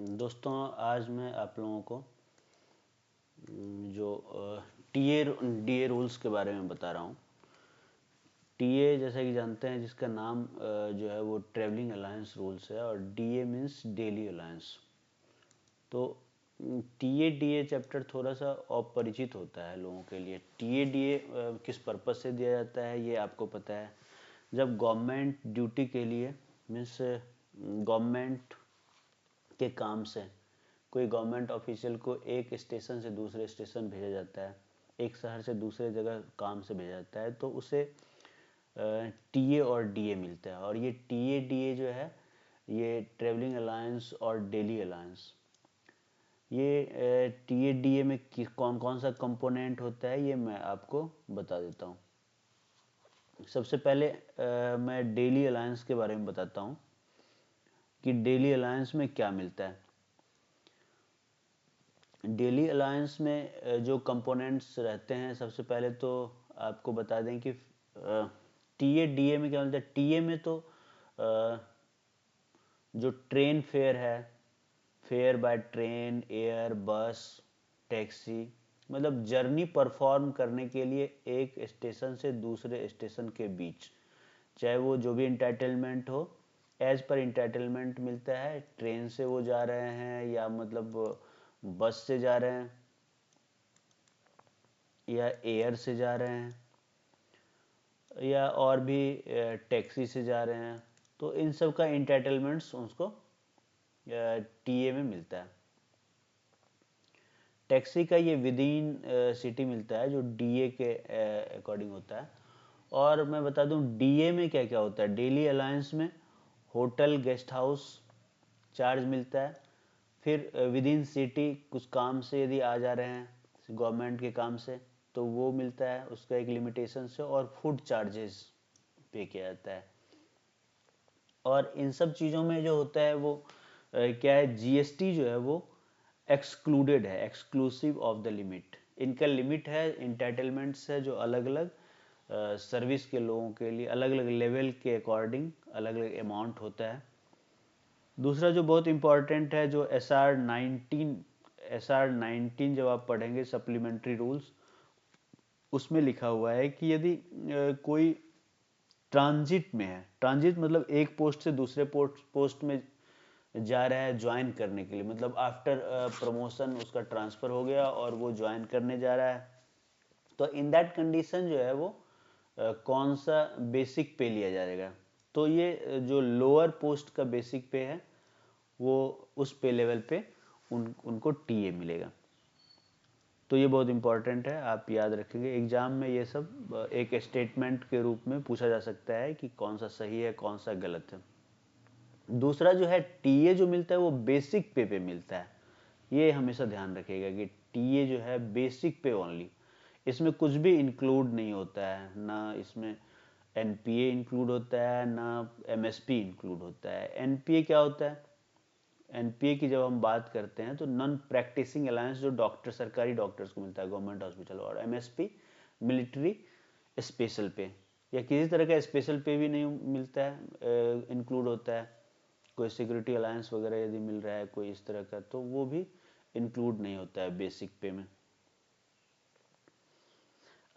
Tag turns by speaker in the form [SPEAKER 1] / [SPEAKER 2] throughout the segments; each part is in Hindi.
[SPEAKER 1] दोस्तों, आज मैं आप लोगों को जो टीए डीए रूल्स के बारे में बता रहा हूँ। टीए जैसा कि जानते हैं, जिसका नाम जो है वो ट्रेवलिंग अलायंस रूल्स है, और डीए मीन्स डेली अलायंस। तो टीए डीए चैप्टर थोड़ा सा अपरिचित होता है लोगों के लिए। टीए डीए किस पर्पस से दिया जाता है ये आपको पता है। जब गवर्नमेंट ड्यूटी के लिए मीन्स गवर्नमेंट के काम से कोई गवर्नमेंट ऑफिशियल को एक स्टेशन से दूसरे स्टेशन भेजा जाता है, एक शहर से दूसरे जगह काम से भेजा जाता है, तो उसे टीए और डीए मिलता है। और ये टीए डीए जो है ये ट्रेवलिंग अलायंस और डेली अलायंस, ये टीए डीए में कौन कौन सा कंपोनेंट होता है ये मैं आपको बता देता हूँ। सबसे पहले मैं डेली अलायंस के बारे में बताता हूँ कि डेली अलायंस में क्या मिलता है। डेली अलायंस में जो कंपोनेंट्स रहते हैं, सबसे पहले तो आपको बता दें कि टीए डीए में क्या मिलता है। टीए में तो जो ट्रेन फेयर है, फेयर बाय ट्रेन, एयर, बस, टैक्सी, मतलब जर्नी परफॉर्म करने के लिए एक स्टेशन से दूसरे स्टेशन के बीच, चाहे वो जो भी इंटाइटलमेंट हो, एज पर इंटाइटलमेंट मिलता है। ट्रेन से वो जा रहे हैं या मतलब बस से जा रहे हैं या एयर से जा रहे हैं या और भी टैक्सी से जा रहे हैं, तो इन सब का इंटाइटलमेंट्स उसको टीए में मिलता है। टैक्सी का ये विद इन सिटी मिलता है, जो डीए के अकॉर्डिंग होता है। और मैं बता दूं डीए में क्या क्या होता है। डेली अलायंस में होटल, गेस्ट हाउस चार्ज मिलता है। फिर विद इन सिटी कुछ काम से यदि आ जा रहे हैं गवर्नमेंट के काम से, तो वो मिलता है, उसका एक लिमिटेशन से। और फूड चार्जेस पे किया जाता है। और इन सब चीज़ों में जो होता है वो क्या है, जीएसटी जो है वो एक्सक्लूडेड है, एक्सक्लूसिव ऑफ द लिमिट। इनका लिमिट है, इंटाइटलमेंट्स है, जो अलग अलग सर्विस के लोगों के लिए अलग अलग लेवल के अकॉर्डिंग अलग अलग अमाउंट होता है। दूसरा जो बहुत इम्पॉर्टेंट है, जो एस आर 19 जब आप पढ़ेंगे सप्लीमेंट्री रूल्स, उसमें लिखा हुआ है कि यदि कोई ट्रांजिट में है, ट्रांजिट मतलब एक पोस्ट से दूसरे पोस्ट में जा रहा है ज्वाइन करने के लिए, मतलब आफ्टर प्रमोशन उसका ट्रांसफ़र हो गया और वो ज्वाइन करने जा रहा है, तो इन दैट कंडीशन जो है वो कौन सा बेसिक पे लिया जाएगा। तो ये जो लोअर पोस्ट का बेसिक पे है वो उस पे लेवल पे उनको टीए मिलेगा। तो ये बहुत इंपॉर्टेंट है, आप याद रखेंगे। एग्जाम में ये सब एक स्टेटमेंट के रूप में पूछा जा सकता है कि कौन सा सही है कौन सा गलत है। दूसरा जो है टीए जो मिलता है वो बेसिक पे मिलता है। ये हमेशा ध्यान रखिएगा कि टीए जो है बेसिक पे ओनली, इसमें कुछ भी इंक्लूड नहीं होता है, ना इसमें एनपीए इंक्लूड होता है ना एमएसपी इंक्लूड होता है। एनपीए क्या होता है? एनपीए की जब हम बात करते हैं तो नॉन प्रैक्टिसिंग अलायंस, जो डॉक्टर सरकारी डॉक्टर्स को मिलता है गवर्नमेंट हॉस्पिटल। और एमएसपी मिलिट्री स्पेशल पे, या किसी तरह का स्पेशल पे भी नहीं मिलता है, इंक्लूड होता है। कोई सिक्योरिटी अलायंस वगैरह यदि मिल रहा है कोई इस तरह का, तो वो भी इंक्लूड नहीं होता है बेसिक पे में।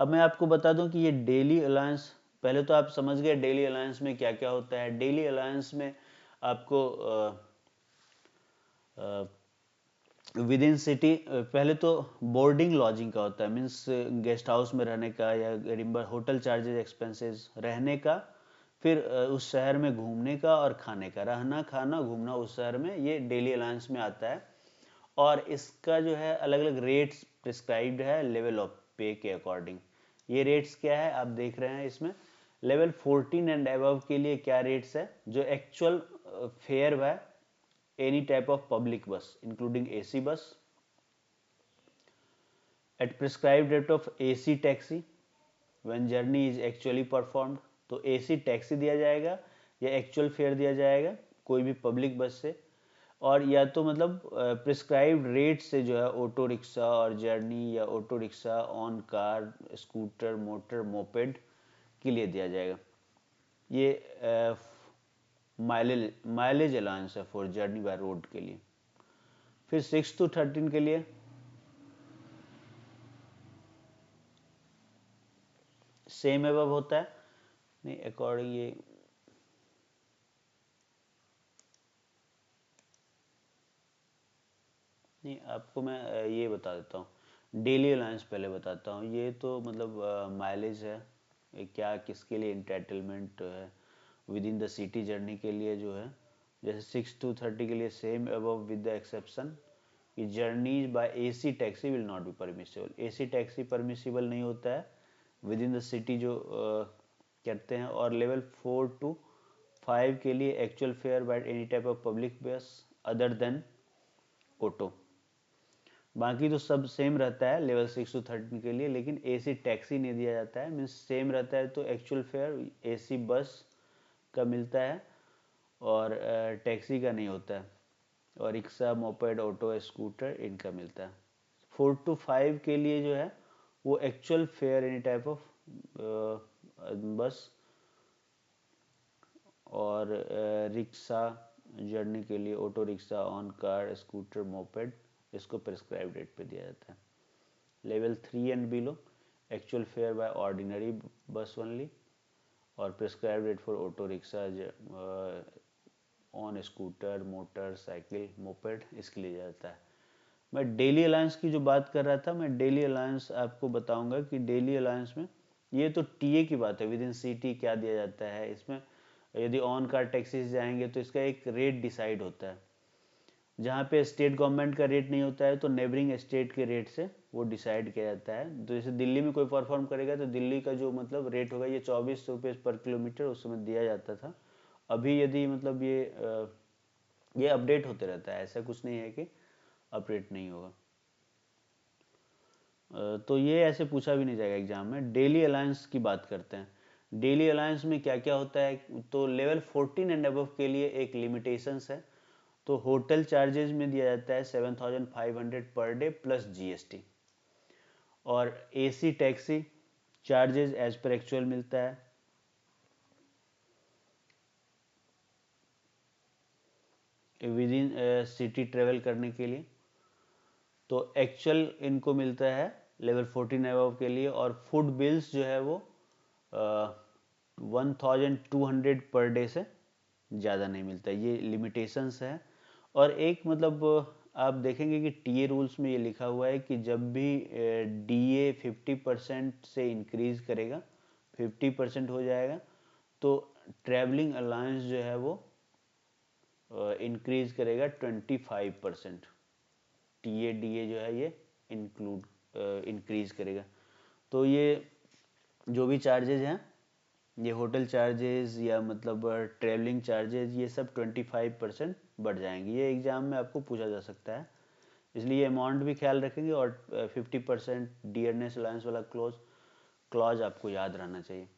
[SPEAKER 1] अब मैं आपको बता दूं कि ये डेली अलायंस, पहले तो आप समझ गए डेली अलायंस में क्या क्या होता है। डेली अलायंस में आपको विद इन सिटी पहले तो बोर्डिंग लॉजिंग का होता है, मीन्स गेस्ट हाउस में रहने का या रिम्बर होटल चार्जेस एक्सपेंसेस रहने का। फिर उस शहर में घूमने का और खाने का, रहना खाना घूमना उस शहर में, ये डेली अलायंस में आता है। और इसका जो है अलग अलग रेट्स प्रिस्क्राइब्ड है लेवल ऑफ पे के अकॉर्डिंग। ये रेट्स क्या है आप देख रहे हैं इसमें। लेवल 14 एंड अबव के लिए क्या रेट्स है, जो एक्चुअल फेयर है any type of public bus including AC bus at prescribed rate of AC taxi when journey is actually performed। तो AC टैक्सी दिया जाएगा या एक्चुअल फेयर दिया जाएगा कोई भी पब्लिक बस से। और या तो मतलब प्रिस्क्राइब्ड रेट से जो है ऑटो रिक्शा और जर्नी या auto rickshaw on car scooter motor moped के लिए दिया जाएगा। ये माइलेज अलाउंस है फॉर जर्नी बाय रोड के लिए। फिर 6 to 13 के लिए सेम एबव होता है, नहीं अकॉर्डिंग ये नहीं, आपको मैं ये बता देता हूँ, डेली अलाउंस पहले बताता हूँ। ये तो मतलब माइलेज है, ये क्या किसके लिए इंटाइटलमेंट है with in the city journey के लिए जो है, जैसे 6 to 30 के लिए same above with the exception कि journeys by AC taxi will not be permissible. AC taxi permissible नहीं होता है विद इन द सिटी जो करते हैं। और लेवल 4 to 5 के लिए actual fare by any type of public बस अदर देन ऑटो। बाकी तो सब सेम रहता है लेवल 6 to 13 के लिए, लेकिन एसी टैक्सी नहीं दिया जाता है। मीन्स सेम रहता है तो एक्चुअल फेयर एसी बस का मिलता है और टैक्सी का नहीं होता है। और रिक्शा, मोपेड, ऑटो, स्कूटर इनका मिलता है। 4 to 5 के लिए जो है वो actual fare any type of bus और रिक्शा जर्नी के लिए auto rickshaw, on car, scooter, moped, इसको प्रिस्क्राइब रेट पे दिया जाता है। Level 3 and below actual fare by ordinary bus only और prescribe rate for auto rickshaw, on scooter, motor cycle, moped, इसके लिए जाता है। मैं डेली अलायंस की जो बात कर रहा था, मैं डेली अलायंस आपको बताऊंगा कि डेली अलायंस में ये तो टीए की बात है, विद इन सिटी क्या दिया जाता है। इसमें यदि ऑन कार टैक्सी से जाएंगे तो इसका एक रेट डिसाइड होता है। जहाँ पे स्टेट गवर्नमेंट का रेट नहीं होता है तो नेबरिंग स्टेट के रेट से वो डिसाइड किया जाता है। तो जैसे दिल्ली में कोई परफॉर्म करेगा तो दिल्ली का जो मतलब रेट होगा ये 24 रुपये पर किलोमीटर उस समय दिया जाता था। अभी यदि मतलब ये अपडेट होते रहता है, ऐसा कुछ नहीं है कि अपडेट नहीं होगा। तो ये ऐसे पूछा भी नहीं जाएगा एग्जाम में। डेली अलायंस की बात करते हैं। डेली अलायंस में क्या क्या होता है, तो लेवल 14 एंड अबव के लिए एक लिमिटेशंस है। तो होटल चार्जेस में दिया जाता है 7,500 पर डे प्लस जीएसटी। और AC taxi charges as per actual मिलता है। विद इन सिटी ट्रेवल करने के लिए तो एक्चुअल इनको मिलता है लेवल 14 अबव के लिए। और फूड बिल्स जो है वो 1,200 पर डे से ज़्यादा नहीं मिलता, ये लिमिटेशंस है। और एक मतलब आप देखेंगे कि टीए रूल्स में ये लिखा हुआ है कि जब भी डीए 50% से इंक्रीज करेगा, 50% हो जाएगा, तो ट्रैवलिंग अलाउंस जो है वो इंक्रीज करेगा 25%। टीए डीए जो है ये इंक्रीज करेगा। तो ये जो भी चार्जेज हैं, ये होटल चार्जेस या मतलब ट्रैवलिंग चार्जेस, ये सब 25% बढ़ जाएंगे। ये एग्जाम में आपको पूछा जा सकता है, इसलिए अमाउंट भी ख्याल रखेंगे। और 50% डियरनेस अलाउंस वाला क्लॉज आपको याद रहना चाहिए।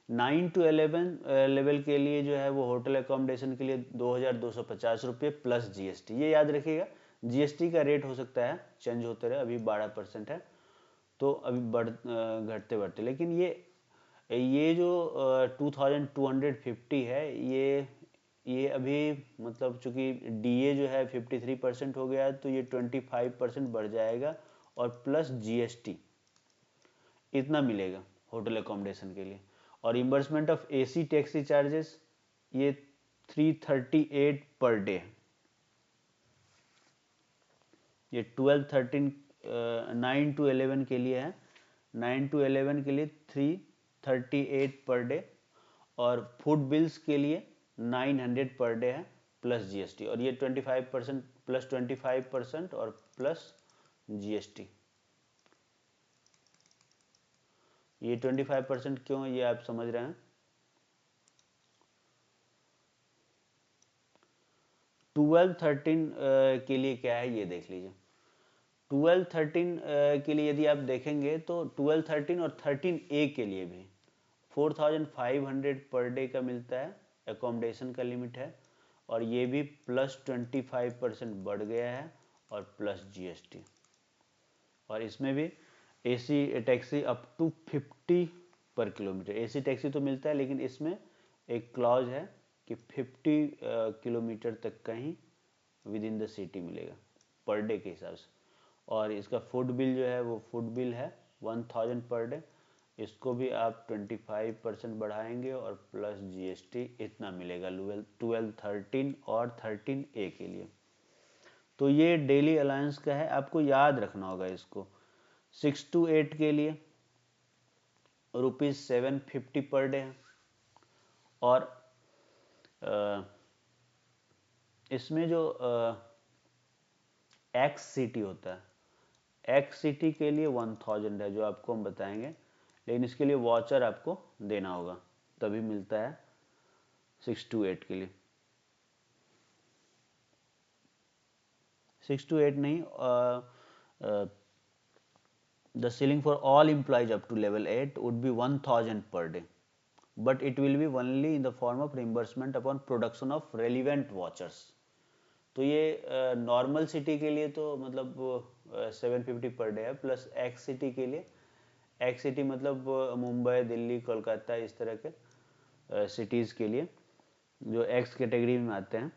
[SPEAKER 1] 9 to 11 लेवल के लिए जो है वो होटल अकोमोडेशन के लिए 2,250 रुपये प्लस जीएसटी, ये याद रखिएगा। जीएसटी का रेट हो सकता है चेंज होते रहे, अभी 12% है तो अभी घटते बढ़ते, लेकिन ये जो 2,250 है, ये अभी मतलब चूंकि डीए जो है 53% हो गया है तो ये 25% बढ़ जाएगा और प्लस जीएसटी इतना मिलेगा होटल अकोमोडेशन के लिए। और reimbursement of AC taxi charges ये 338 पर डे है। ये 12 13 9 to 11 के लिए है। 9 to 11 के लिए 338 पर डे। और फूड बिल्स के लिए 900 पर डे है प्लस जीएसटी। और ये 25% प्लस 25% और प्लस जीएसटी। ये 25% क्यों, ये आप समझ रहे हैं। 12 13 के लिए क्या है ये देख लीजिए। 12 13 के लिए यदि आप देखेंगे तो 12 13 और 13A के लिए भी 4,500 पर डे का मिलता है, एकोमोडेशन का लिमिट है। और ये भी प्लस 25% बढ़ गया है और प्लस जीएसटी। और इसमें भी एसी टैक्सी अप टू 50 पर किलोमीटर। एसी टैक्सी तो मिलता है लेकिन इसमें एक क्लॉज है कि 50 किलोमीटर तक का ही विद इन द सिटी मिलेगा पर डे के हिसाब से। और इसका फूड बिल जो है वो फूड बिल है 1000 पर डे, इसको भी आप 25% बढ़ाएंगे और प्लस जीएसटी इतना मिलेगा 12, 13 और 13A के लिए। तो ये डेली अलायंस का है, आपको याद रखना होगा इसको। 6 to 8 के लिए ₹750 पर डे है। और इसमें जो एक्स सिटी होता है, एक्स सिटी के लिए 1000 है जो आपको हम बताएंगे, लेकिन इसके लिए वॉचर आपको देना होगा तभी मिलता है 6 to 8 के लिए। 6 to 8 नहीं, the ceiling for all employees up to level 8 would be 1000 per day, but it will be only in the form of reimbursement upon production of relevant watchers। तो ये नॉर्मल सिटी के लिए तो मतलब 750 पर डे है, प्लस एक्स सिटी के लिए, एक्स सिटी मतलब मुंबई, दिल्ली, कोलकाता, इस तरह के सिटीज़ के लिए जो एक्स कैटेगरी में आते हैं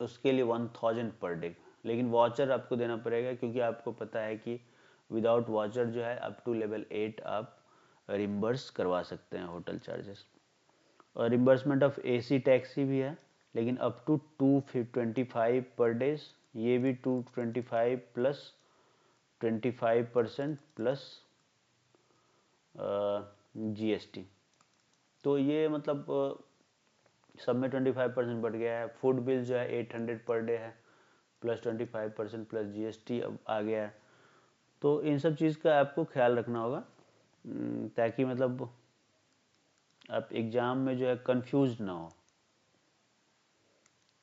[SPEAKER 1] उसके लिए 1000 पर डे। लेकिन वॉचर आपको देना पड़ेगा, क्योंकि आपको पता है कि विदाउट वॉचर जो है अप टू लेवल 8 आप रिम्बर्स करवा सकते हैं होटल चार्जेस। और रिम्बर्समेंट ऑफ एसी टैक्सी भी है, लेकिन अप टू 225 पर डेज, ये भी 225 प्लस 25% प्लस जीएसटी। तो ये मतलब सब में 25% बढ़ गया है। फूड बिल जो है 800 पर डे है, प्लस 25% प्लस जीएसटी अब आ गया है। तो इन सब चीज़ का आपको ख्याल रखना होगा, ताकि मतलब आप एग्ज़ाम में जो है कंफ्यूज ना हो,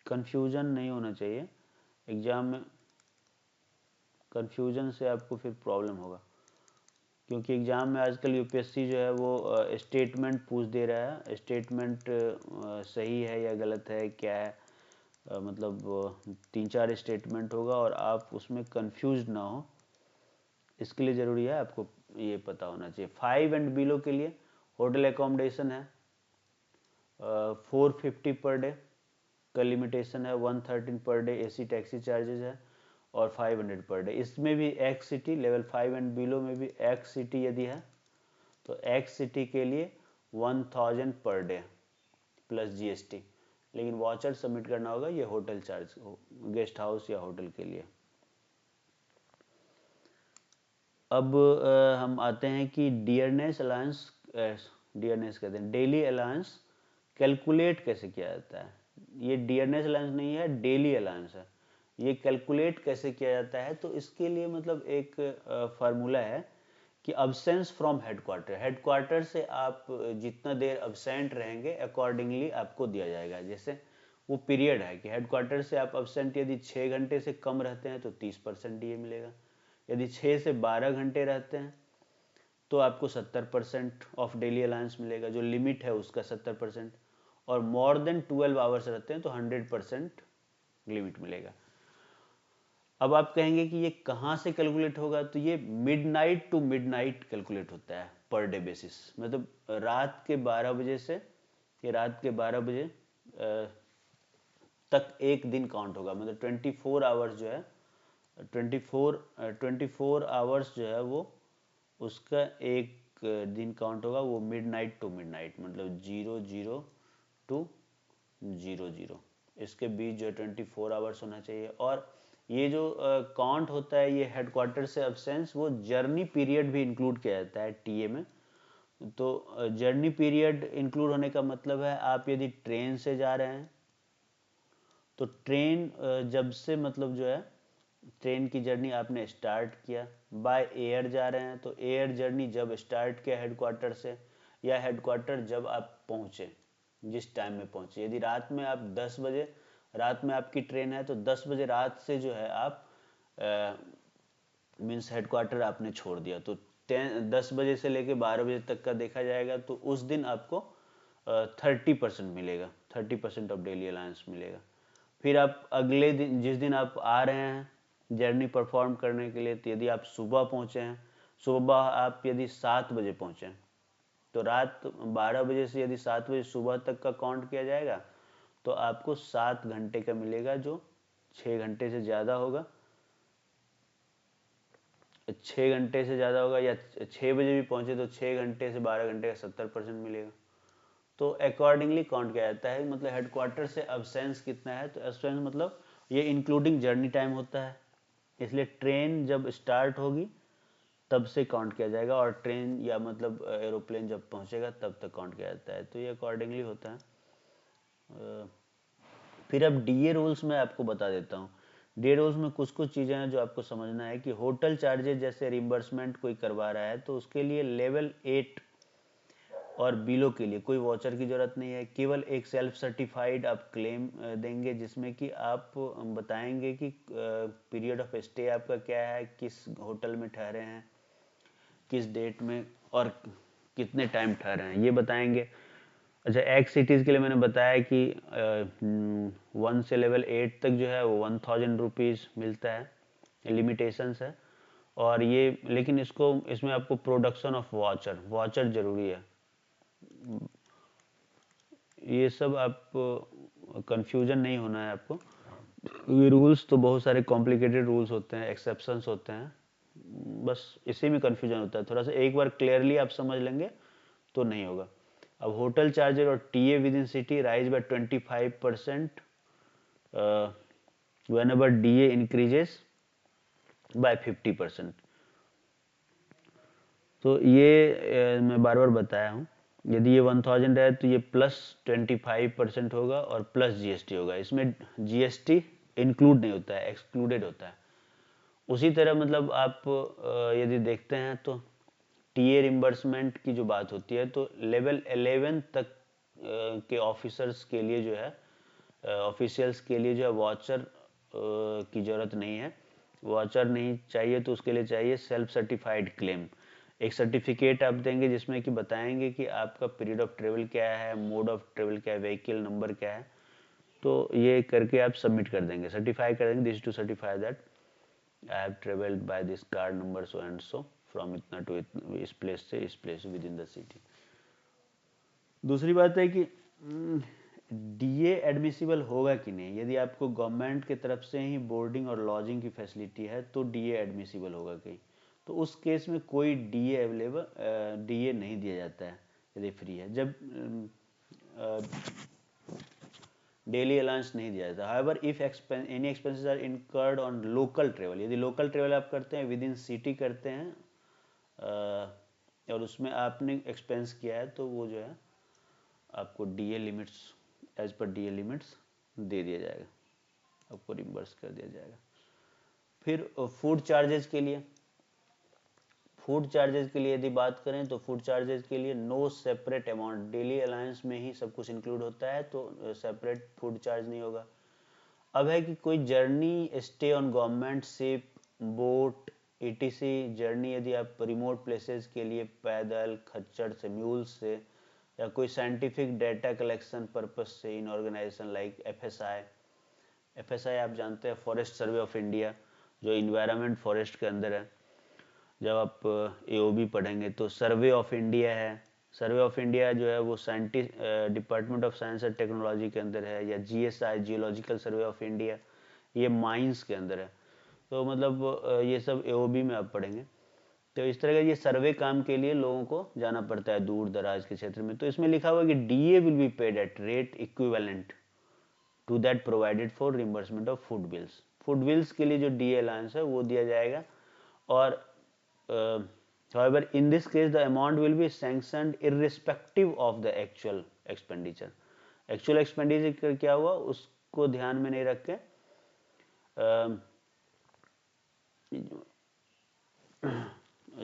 [SPEAKER 1] कंफ्यूजन नहीं होना चाहिए एग्ज़ाम में। कंफ्यूजन से आपको फिर प्रॉब्लम होगा, क्योंकि एग्ज़ाम में आजकल यूपीएससी जो है वो स्टेटमेंट पूछ दे रहा है। स्टेटमेंट सही है या गलत है, क्या है, मतलब 3-4 स्टेटमेंट होगा और आप उसमें कंफ्यूज ना हो, इसके लिए ज़रूरी है आपको ये पता होना चाहिए। 5 एंड बिलो के लिए होटल एकोमोडेशन है 450 पर डे का लिमिटेशन है, 113 per day AC taxi charges है और 500 पर डे। इसमें भी x city level 5 and below में भी एक्स सिटी यदि है तो एक्स सिटी के लिए 1000 पर डे प्लस जीएसटी, लेकिन वॉचर सबमिट करना होगा ये होटल चार्ज, गेस्ट हाउस या होटल के लिए। अब हम आते हैं कि डियरनेस अलायंस, डियरनेस कहते हैं डेली अलायंस कैलकुलेट कैसे किया जाता है। ये डियरनेस अलायंस नहीं है, डेली अलायंस है। ये कैलकुलेट कैसे किया जाता है, तो इसके लिए मतलब एक फार्मूला है कि अब्सेंस फ्रॉम हेडक्वार्टर, हेडक्वार्टर से आप जितना देर अब्सेंट रहेंगे अकॉर्डिंगली आपको दिया जाएगा। जैसे वो पीरियड है कि हेडक्वार्टर से आप अब्सेंट यदि 6 घंटे से कम रहते हैं तो 30% डीए मिलेगा, यदि 6 से 12 घंटे रहते हैं तो आपको 70% ऑफ डेली अलायंस मिलेगा, जो लिमिट है उसका 70%, और मोर देन 12 आवर्स रहते हैं तो 100% लिमिट मिलेगा। अब आप कहेंगे कि ये कहाँ से कैलकुलेट होगा, तो ये मिडनाइट टू मिडनाइट कैलकुलेट होता है पर डे बेसिस, मतलब रात के 12 बजे से ये रात के 12 बजे तक एक दिन काउंट होगा, मतलब 24 आवर्स जो है 24 आवर्स जो है वो उसका एक दिन काउंट होगा, वो मिडनाइट टू मिडनाइट, मतलब 00 टू 00, इसके बीच जो 24 आवर्स होना चाहिए। और ये जो काउंट होता है ये हेडक्वार्टर से अब्सेंस, वो जर्नी पीरियड भी इंक्लूड किया जाता है टीए में। तो जर्नी पीरियड इंक्लूड होने का मतलब है आप यदि ट्रेन से जा रहे हैं तो ट्रेन जब से मतलब जो है ट्रेन की जर्नी आपने स्टार्ट किया, बाय एयर जा रहे हैं तो एयर जर्नी जब स्टार्ट किया हेडक्वार्टर से, या हेडक्वार्टर जब आप पहुँचे जिस टाइम में पहुँचे, यदि रात में आप 10 बजे रात में आपकी ट्रेन है तो 10 बजे रात से जो है आप मीन्स हेडक्वार्टर आपने छोड़ दिया, तो 10 बजे से लेके 12 बजे तक का देखा जाएगा तो उस दिन आपको 30% मिलेगा, 30% ऑफ डेली अलायंस मिलेगा। फिर आप अगले दिन जिस दिन आप आ रहे हैं जर्नी परफॉर्म करने के लिए, तो यदि आप सुबह पहुँचे हैं, सुबह आप यदि 7 बजे पहुँचे हैं तो रात 12 बजे से यदि 7 बजे सुबह तक का काउंट किया जाएगा तो आपको 7 घंटे का मिलेगा, जो 6 घंटे से ज़्यादा होगा, 6 घंटे से ज़्यादा होगा या 6 बजे भी पहुँचे तो 6 घंटे से 12 घंटे का 70% मिलेगा। तो अकॉर्डिंगली काउंट किया जाता है, मतलब हेडक्वार्टर से अब्सेंस कितना है, तो अब्सेंस मतलब ये इंक्लूडिंग जर्नी टाइम होता है, इसलिए ट्रेन जब स्टार्ट होगी तब से काउंट किया जाएगा, और ट्रेन या मतलब एरोप्लेन जब पहुंचेगा तब तक काउंट किया जाता है। तो ये अकॉर्डिंगली होता है। फिर अब डीए रूल्स में आपको बता देता हूँ। डीए रूल्स में कुछ कुछ चीज़ें हैं जो आपको समझना है कि होटल चार्जेस जैसे रिम्बर्समेंट कोई करवा रहा है तो उसके लिए लेवल 8 और बिलो के लिए कोई वॉचर की ज़रूरत नहीं है, केवल एक सेल्फ सर्टिफाइड आप क्लेम देंगे जिसमें कि आप बताएंगे कि पीरियड ऑफ स्टे आपका क्या है, किस होटल में ठहरे हैं, किस डेट में, और कितने टाइम ठहरे हैं, ये बताएंगे। अच्छा, एक्स सिटीज़ के लिए मैंने बताया कि 1 से लेवल 8 तक जो है वो 1000 रुपीज़ मिलता है, लिमिटेशंस है। और ये लेकिन इसमें आपको प्रोडक्शन ऑफ वाचर ज़रूरी है। ये सब आप कंफ्यूजन नहीं होना है आपको, ये रूल्स तो बहुत सारे कॉम्प्लिकेटेड रूल्स होते हैं, एक्सेप्शंस होते हैं, बस इसी में कंफ्यूजन होता है। थोड़ा सा एक बार क्लियरली आप समझ लेंगे तो नहीं होगा। अब होटल चार्जेस और TA within city rise by 25% whenever DA increases by 50%। तो ये मैं बार बार बताया हूँ, यदि ये 1000 है तो ये प्लस 25% होगा और प्लस जीएसटी होगा। इसमें जीएसटी इंक्लूड नहीं होता है, एक्सक्लूडेड होता है। उसी तरह मतलब आप यदि देखते हैं तो टीए रिम्बर्समेंट की जो बात होती है तो लेवल 11 तक के ऑफिसर्स के लिए जो है, ऑफिशियल्स के लिए जो है वॉचर की ज़रूरत नहीं है। वॉचर नहीं चाहिए तो उसके लिए चाहिए सेल्फ सर्टिफाइड क्लेम। एक सर्टिफिकेट आप देंगे जिसमें कि बताएंगे कि आपका पीरियड ऑफ ट्रेवल क्या है, मोड ऑफ ट्रेवल क्या है, व्हीकल नंबर क्या है। तो ये करके आप सबमिट कर देंगे, सर्टिफाई कर देंगे, this to certify that I have travelled by this card number so and so from इतना टू इस प्लेस से इस place within the city. दूसरी बात है कि डीए एडमिसिबल होगा कि नहीं। यदि आपको गवर्नमेंट की तरफ से ही बोर्डिंग और लॉजिंग की फैसिलिटी है तो डीए एडमिसिबल होगा कहीं, तो उस केस में कोई डीए डीए नहीं दिया जाता है यदि फ्री है। जब डेली अलाउंस नहीं दिया जाता। However if any expenses are incurred on local travel, यदि लोकल ट्रेवल आप करते हैं, विद इन सिटी करते हैं और उसमें आपने एक्सपेंस किया है तो वो जो है आपको डीए लिमिट्स एज पर डीए लिमिट्स दे दिया जाएगा, आपको रिम्बर्स कर दिया जाएगा। फिर फूड चार्जेस के लिए, यदि बात करें तो फूड चार्जेस के लिए no separate amount, daily allowance में ही सब कुछ इंक्लूड होता है तो सेपरेट फूड चार्ज नहीं होगा। अब है कि कोई journey stay on government ship, boat etc journey, यदि आप रिमोट प्लेसेस के लिए पैदल, खच्चर से, म्यूल से, या कोई साइंटिफिक डेटा कलेक्शन पर्पस से इन ऑर्गेनाइजेशन लाइक एफएसआई आप जानते हैं, फॉरेस्ट सर्वे ऑफ इंडिया, जो इन्वायरमेंट फॉरेस्ट के अंदर है। जब आप एओबी पढ़ेंगे तो सर्वे ऑफ इंडिया है, सर्वे ऑफ इंडिया जो है वो scientist department of science and technology के अंदर है, या GSI geological survey of India, ये माइंस के अंदर है। तो मतलब ये सब एओबी में आप पढ़ेंगे। तो इस तरह का ये सर्वे काम के लिए लोगों को जाना पड़ता है दूर दराज के क्षेत्र में। तो इसमें लिखा हुआ है कि DA will be paid at rate equivalent to that provided for reimbursement of food bills. Food bills के लिए जो डीए अलाउंस है वो दिया जाएगा। और however in this case the amount will be sanctioned irrespective of the actual expenditure। Actual expenditure क्या हुआ उसको ध्यान में नहीं रख के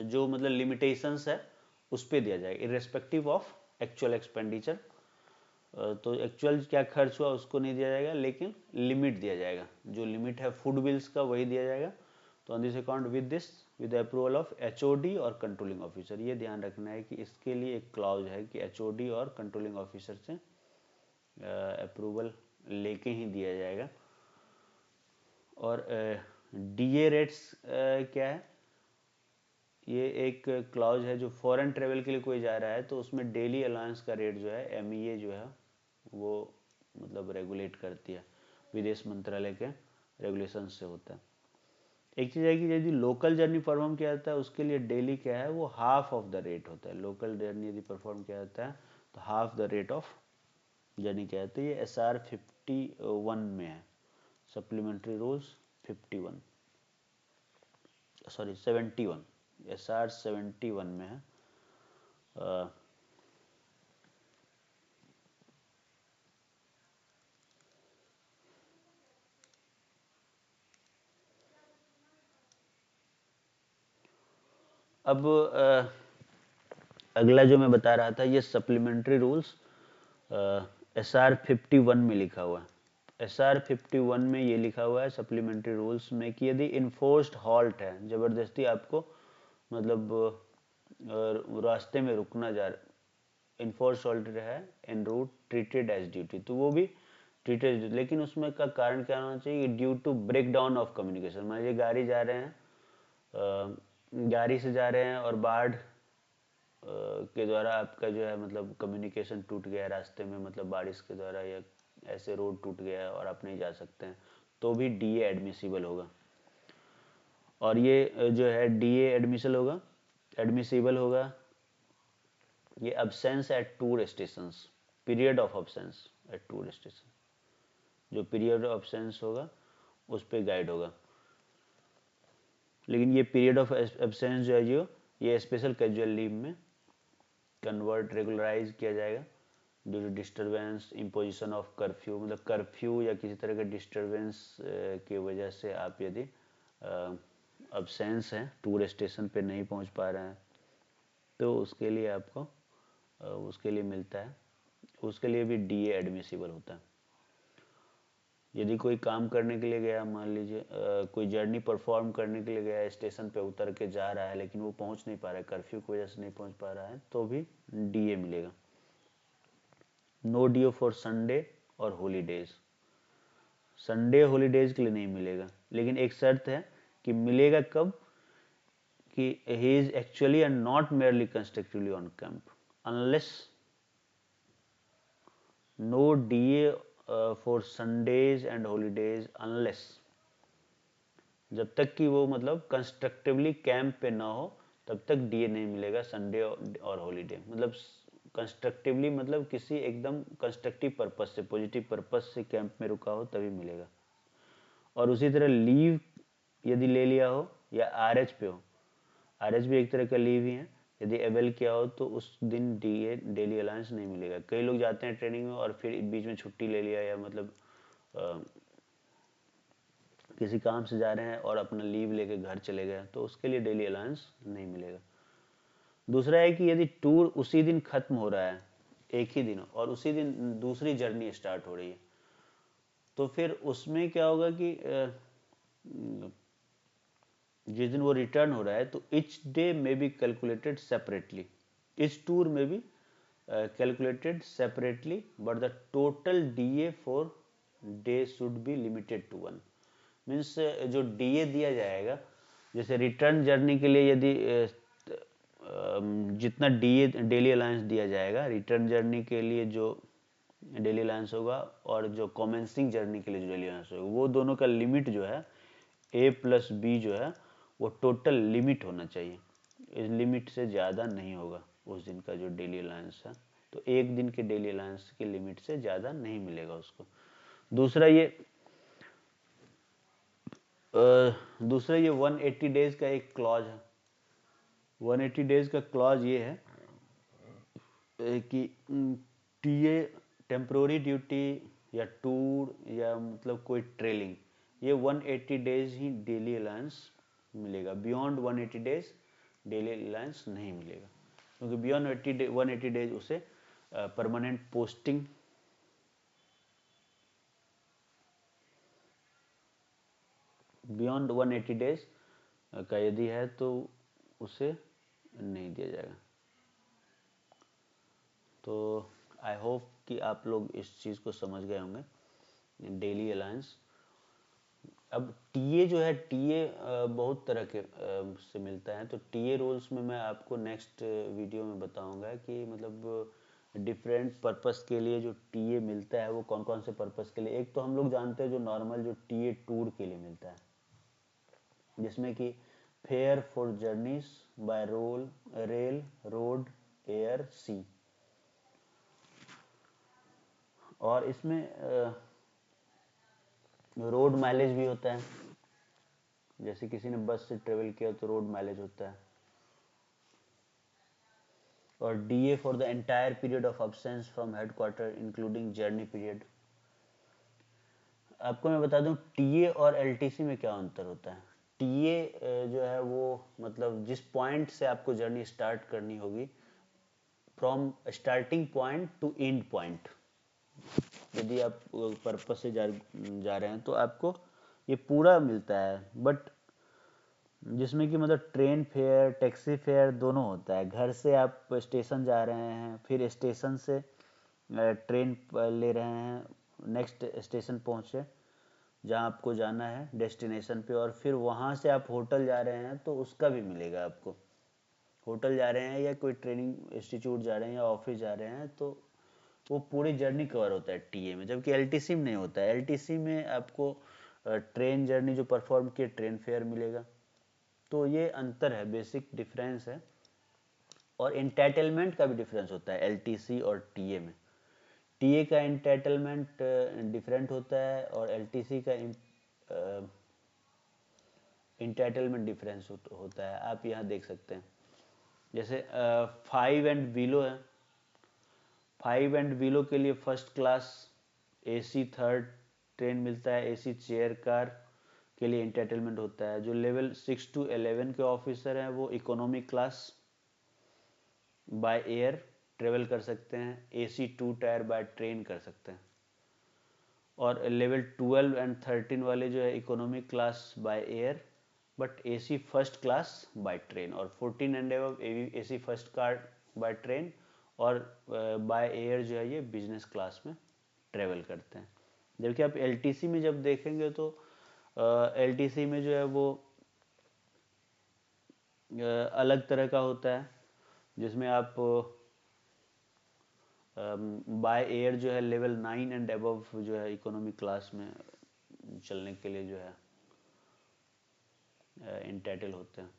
[SPEAKER 1] जो मतलब लिमिटेशंस है उस पे दिया जाएगा, इरेस्पेक्टिव ऑफ एक्चुअल एक्सपेंडिचर। तो एक्चुअल क्या खर्च हुआ उसको नहीं दिया जाएगा, लेकिन लिमिट दिया जाएगा, जो लिमिट है फूड बिल्स का वही दिया जाएगा। तो on this account with the approval of HOD और कंट्रोलिंग ऑफिसर, ये ध्यान रखना है कि इसके लिए एक क्लॉज है कि एचओडी और कंट्रोलिंग ऑफिसर से अप्रूवल लेके ही दिया जाएगा। और डीए रेट्स क्या है, ये एक क्लॉज है जो फॉरेन ट्रेवल के लिए कोई जा रहा है तो उसमें डेली अलाउंस का रेट जो है एमईए जो है वो मतलब रेगुलेट करती है विदेश मंत्रालय के रेगुलेशन से होता है। एक चीज़ है कि यदि लोकल जर्नी परफॉर्म किया जाता है उसके लिए डेली क्या है, वो हाफ ऑफ द रेट होता है। लोकल जर्नी यदि परफॉर्म किया जाता है तो half the rate of journey क्या है, तो ये SR 51 में है, सप्लीमेंट्री रूल्स 51, सॉरी 71, SR 71 में है। अब अगला जो मैं बता रहा था, ये सप्लीमेंट्री रूल्स SR 51 में लिखा हुआ है। SR 51 में ये लिखा हुआ है सप्लीमेंट्री रूल्स में कि यदि इन्फोर्स्ड हॉल्ट है, ज़बरदस्ती आपको मतलब रास्ते में रुकना जा रहा, इन्फोर्स्ड हॉल्ट है इन रूट ट्रीटेड एज ड्यूटी, तो वो भी ट्रीटेड, लेकिन उसमें का कारण क्या होना चाहिए, due to break down of communication. मान लीजिए गाड़ी जा रहे हैं, गाड़ी से जा रहे हैं और बाढ़ के द्वारा आपका जो है मतलब कम्युनिकेशन टूट गया रास्ते में, मतलब बारिश के द्वारा या ऐसे रोड टूट गया है और आप नहीं जा सकते हैं, तो भी DA एडमिसिबल होगा। और ये जो है DA एडमिसिबल होगा ये absence at tour stations, period of absence at tour station, जो पीरियड ऑफ अब्सेंस होगा उस पर गाइड होगा। लेकिन ये पीरियड ऑफ एब्सेंस जो है ये स्पेशल कैजुअल लीव में कन्वर्ट रेगुलराइज किया जाएगा due to disturbance imposition of curfew, मतलब कर्फ्यू या किसी तरह के डिस्टर्बेंस की वजह से आप यदि अब्सेंस हैं, टूर स्टेशन पे नहीं पहुंच पा रहे हैं, तो उसके लिए आपको उसके लिए मिलता है, उसके लिए भी DA एडमिसिबल होता है। यदि कोई काम करने के लिए गया, मान लीजिए कोई जर्नी परफॉर्म करने के लिए गया, स्टेशन पे उतर के जा रहा है लेकिन वो पहुंच नहीं पा रहा है, कर्फ्यू की वजह से नहीं पहुंच पा रहा है, तो भी DA मिलेगा। नो DA फॉर संडे और हॉलीडेज, संडे हॉलीडेज के लिए नहीं मिलेगा, लेकिन एक शर्त है कि मिलेगा कब, कि he is actually and not merely constructively on camp, unless no DA for Sundays and holidays unless, जब तक कि वो मतलब कंस्ट्रक्टिवली कैंप पे ना हो तब तक DA नहीं मिलेगा संडे और हॉलीडे। मतलब कंस्ट्रक्टिवली मतलब किसी एकदम कंस्ट्रक्टिव पर्पस से, पॉजिटिव पर्पस से कैंप में रुका हो तभी मिलेगा। और उसी तरह लीव यदि ले लिया हो या RH पे हो, RH भी एक तरह का लीव ही है, यदि अवेल किया हो तो उस दिन DA डेली अलाउंस नहीं मिलेगा। कई लोग जाते हैं ट्रेनिंग में और फिर बीच में छुट्टी ले लिया या मतलब किसी काम से जा रहे हैं और अपना लीव लेके घर चले गए, तो उसके लिए डेली अलाउंस नहीं मिलेगा। दूसरा है कि यदि टूर उसी दिन खत्म हो रहा है, एक ही दिन, और उसी दिन दूसरी जर्नी स्टार्ट हो रही है, तो फिर उसमें क्या होगा कि जिस दिन वो रिटर्न हो रहा है तो इच डे में be calculated separately, each tour में be calculated separately, but the total DA for day should be limited to 1। Means जो DA दिया जाएगा, जैसे रिटर्न जर्नी के लिए यदि जितना DA डेली अलाउंस दिया जाएगा, रिटर्न जर्नी के लिए जो डेली अलाउंस होगा और जो कमेंसिंग जर्नी के लिए जो डेली अलाउंस होगा, वो दोनों का लिमिट जो है A+B जो है वो टोटल लिमिट होना चाहिए। इस लिमिट से ज़्यादा नहीं होगा उस दिन का जो डेली अलाउंस है, तो एक दिन के डेली अलाउंस की लिमिट से ज़्यादा नहीं मिलेगा उसको। दूसरा ये 180 डेज का एक क्लॉज है। 180 डेज का क्लॉज ये है कि TA टेम्प्रोरी ड्यूटी या टूर या मतलब कोई ट्रेलिंग, ये 180 डेज ही डेली अलाउंस मिलेगा। बियॉन्ड 180 डेज डेली अलाउंस नहीं मिलेगा, क्योंकि बियॉन्ड 180 डेज उसे परमानेंट पोस्टिंग बियॉन्ड 180 डेज का यदि है तो उसे नहीं दिया जाएगा। तो आई होप कि आप लोग इस चीज़ को समझ गए होंगे डेली अलाउंस। अब टीए जो है, टीए बहुत तरह के से मिलता है, तो टीए रोल्स में मैं आपको नेक्स्ट वीडियो में बताऊंगा कि मतलब डिफरेंट पर्पस के लिए जो टीए मिलता है वो कौन कौन से पर्पस के लिए। एक तो हम लोग जानते हैं जो नॉर्मल जो टीए टूर के लिए मिलता है, जिसमें कि fare for journeys by rail road air sea. और इसमें रोड माइलेज भी होता है, जैसे किसी ने बस से ट्रेवल किया तो रोड माइलेज होता है। और DA for the entire period of absence from headquarter including journey period. आपको मैं बता दूं टीए और एलटीसी में क्या अंतर होता है। टीए जो है वो मतलब जिस पॉइंट से आपको जर्नी स्टार्ट करनी होगी, from starting point two and point, यदि आप पर्पस से जा रहे हैं तो आपको ये पूरा मिलता है। बट जिसमें कि मतलब ट्रेन फेयर टैक्सी फेयर दोनों होता है। घर से आप स्टेशन जा रहे हैं, फिर स्टेशन से ट्रेन ले रहे हैं, नेक्स्ट स्टेशन पहुँचे जहाँ आपको जाना है डेस्टिनेशन पे, और फिर वहाँ से आप होटल जा रहे हैं तो उसका भी मिलेगा आपको। होटल जा रहे हैं या कोई ट्रेनिंग इंस्टीट्यूट जा रहे हैं या ऑफिस जा रहे हैं तो वो पूरी जर्नी कवर होता है टीए में, जबकि एलटीसी में नहीं होता है। एलटीसी में आपको ट्रेन जर्नी जो परफॉर्म किए ट्रेन फेयर मिलेगा। तो ये अंतर है, बेसिक डिफरेंस है। और एंटाइटलमेंट का भी डिफरेंस होता है एलटीसी और टीए में। टीए का एंटाइटलमेंट डिफरेंट होता है और एलटीसी का एंटाइटलमेंट डिफरेंस होता है। आप यहाँ देख सकते हैं जैसे 5 एंड बिलो है। 5 एंड बिलो के लिए first class AC third train मिलता है, एसी चेयर कार के लिए एंटाइटलमेंट होता है। जो लेवल 6 to 11 के ऑफिसर हैं वो economy class by air travel कर सकते हैं, एसी 2 टायर बाय ट्रेन कर सकते हैं। और लेवल 12 एंड 13 वाले जो है economy class by air but AC first class by train. और 14 and above AC first car by train, और बाय एयर जो है ये बिजनेस क्लास में ट्रेवल करते हैं। जबकि आप एलटीसी में जब देखेंगे तो एलटीसी में जो है वो अलग तरह का होता है, जिसमें आप बाय एयर जो है लेवल 9 एंड अबव जो है इकोनॉमी क्लास में चलने के लिए जो है इंटाइटल होते हैं।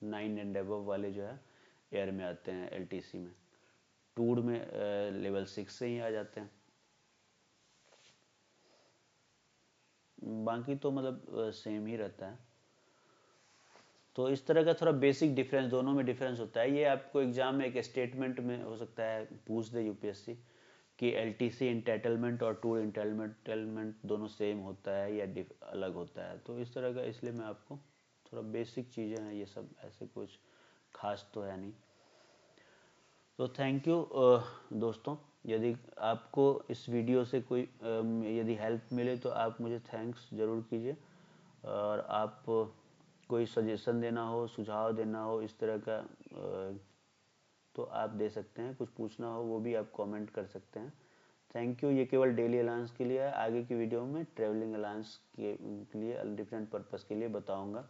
[SPEAKER 1] 9 एंड अबव वाले जो है एयर में आते हैं एलटीसी में। टूर में लेवल 6 से ही आ जाते हैं। बाकी तो मतलब सेम ही रहता है। तो इस तरह का थोड़ा बेसिक डिफरेंस दोनों में डिफरेंस होता है। ये आपको एग्जाम में एक स्टेटमेंट में हो सकता है पूछ दे यूपीएससी कि एलटीसी एंटाइटलमेंट और टूर एंटाइटलमेंट दोनों सेम होता है या अलग होता है। तो इस तरह का, इसलिए मैं आपको थोड़ा बेसिक चीज़ें हैं ये सब, ऐसे कुछ खास तो है नहीं। तो थैंक यू दोस्तों। यदि आपको इस वीडियो से कोई यदि हेल्प मिले तो आप मुझे थैंक्स ज़रूर कीजिए। और आप कोई सजेशन देना हो, सुझाव देना हो इस तरह का तो आप दे सकते हैं। कुछ पूछना हो वो भी आप कमेंट कर सकते हैं। Thank you. ये केवल डेली अलाउंस के लिए है। आगे की वीडियो में ट्रैवलिंग अलाउंस के लिए डिफरेंट पर्पस के लिए बताऊंगा।